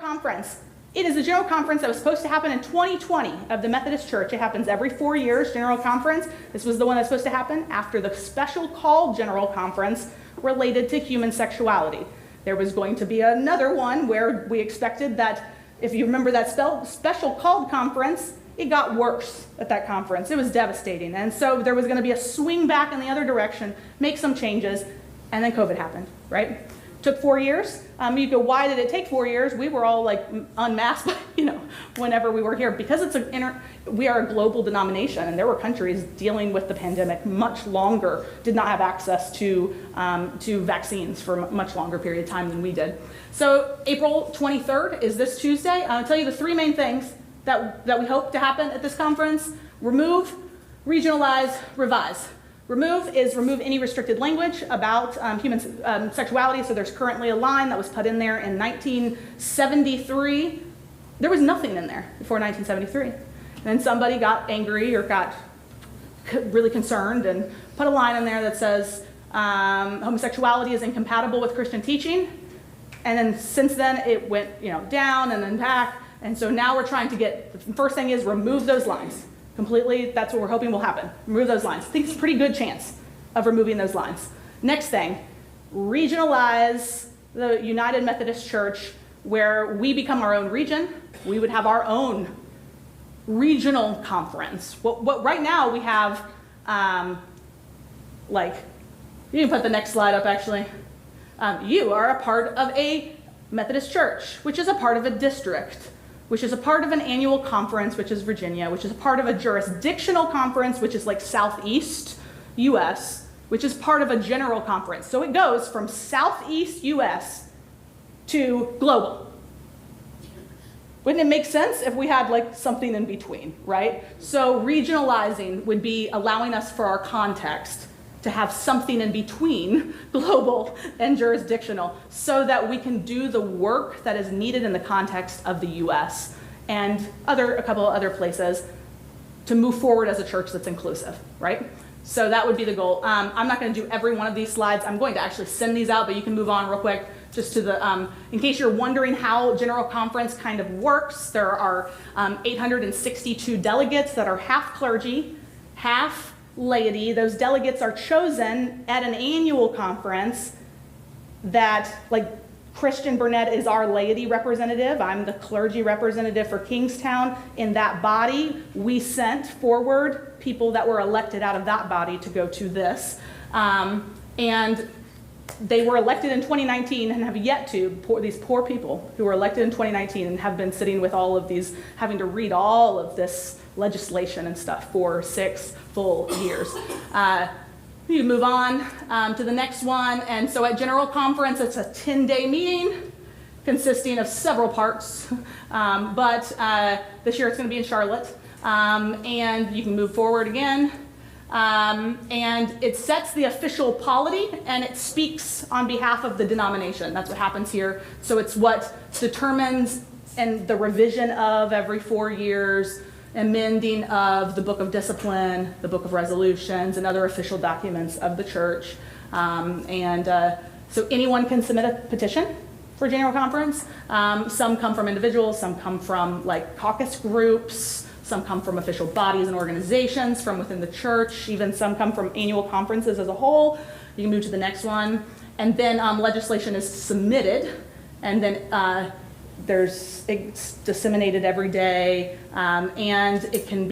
Conference. It is a General Conference that was supposed to happen in 2020 of the Methodist Church. It happens every 4 years, General Conference. This was the one that's supposed to happen after the special called General Conference related to human sexuality. There was going to be another one where we expected that, if you remember that special called conference, it got worse at that conference. It was devastating. And so there was going to be a swing back in the other direction, make some changes, and then COVID happened, right? Took 4 years. You go, why did it take 4 years? We were all like unmasked, whenever we were here, because we are a global denomination, and there were countries dealing with the pandemic much longer, did not have access to vaccines for a much longer period of time than we did. So April 23rd is this Tuesday. I'll tell you the 3 main things that we hope to happen at this conference: remove, regionalize, revise. Remove any restricted language about human sexuality. So there's currently a line that was put in there in 1973. There was nothing in there before 1973. And then somebody got angry or got really concerned and put a line in there that says homosexuality is incompatible with Christian teaching. And then since then it went down and then back. And so now we're trying to the first thing is remove those lines. Completely, that's what we're hoping will happen. Remove those lines. I think it's a pretty good chance of removing those lines. Next thing, regionalize the United Methodist Church, where we become our own region. We would have our own regional conference. What right now we have, you can put the next slide up actually. You are a part of a Methodist church, which is a part of a district, which is a part of an annual conference, which is Virginia, which is a part of a jurisdictional conference, which is like Southeast US, which is part of a general conference. So it goes from Southeast US to global. Wouldn't it make sense if we had like something in between, right? So regionalizing would be allowing us for our context to have something in between global and jurisdictional so that we can do the work that is needed in the context of the US and a couple of other places to move forward as a church that's inclusive, right? So that would be the goal. I'm not going to do every one of these slides. I'm going to actually send these out, but you can move on real quick just to the, in case you're wondering how General Conference kind of works, there are 862 delegates that are half clergy, half laity. Those delegates are chosen at an annual conference that, like, Christian Burnett is our laity representative. I'm the clergy representative for Kingstowne. In that body, we sent forward people that were elected out of that body to go to this. And they were elected in 2019 and have yet to, these poor people who were elected in 2019 and have been sitting with all of these, having to read all of this legislation and stuff for 6 full years. You can move on to the next one. And so at General Conference, it's a 10-day meeting consisting of several parts. But this year it's going to be in Charlotte. And you can move forward again. And it sets the official polity and it speaks on behalf of the denomination. That's what happens here. So it's what determines and the revision of every 4 years, amending of the Book of Discipline, the Book of Resolutions, and other official documents of the church. So anyone can submit a petition for General Conference. Some come from individuals, some come from like caucus groups, some come from official bodies and organizations from within the church, even some come from annual conferences as a whole. You can move to the next one. And then legislation is submitted, and then it's disseminated every day, and it can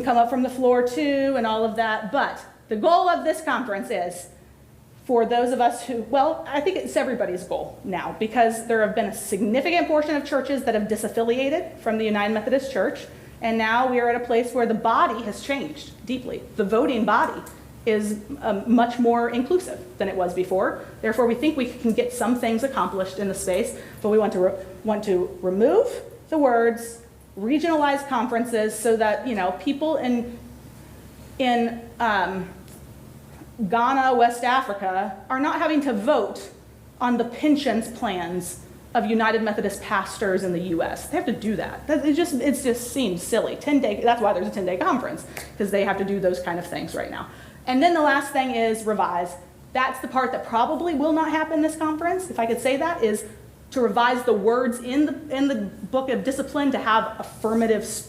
come up from the floor too and all of that. But the goal of this conference is for those of us who, well, I think it's everybody's goal now, because there have been a significant portion of churches that have disaffiliated from the United Methodist Church, and now we are at a place where the body has changed deeply. The voting body is much more inclusive than it was before. Therefore, we think we can get some things accomplished in the space, but we want to remove the words, regionalize conferences so that people in Ghana, West Africa, are not having to vote on the pensions plans of United Methodist pastors in the U.S. They have to do that. It just seems silly. 10-day. That's why there's a 10-day conference, because they have to do those kind of things right now. And then the last thing is revise. That's the part that probably will not happen this conference, if I could say that, is to revise the words in the book of discipline to have affirmative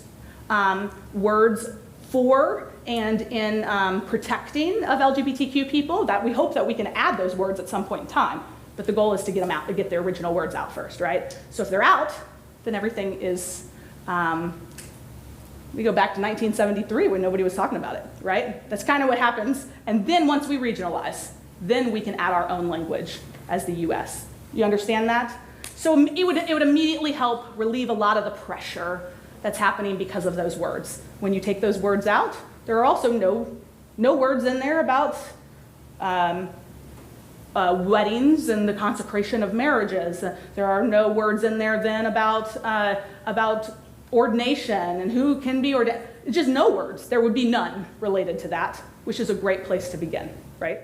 words for and in protecting of LGBTQ people. That we hope that we can add those words at some point in time. But the goal is to get them out, to get the original words out first, right? So if they're out, then everything is, we go back to 1973 when nobody was talking about it, right? That's kind of what happens. And then once we regionalize, then we can add our own language as the US. You understand that? So it would immediately help relieve a lot of the pressure that's happening because of those words. When you take those words out, there are also no words in there about weddings and the consecration of marriages. There are no words in there then about ordination and who can be ordained. Just no words. There would be none related to that, which is a great place to begin, right?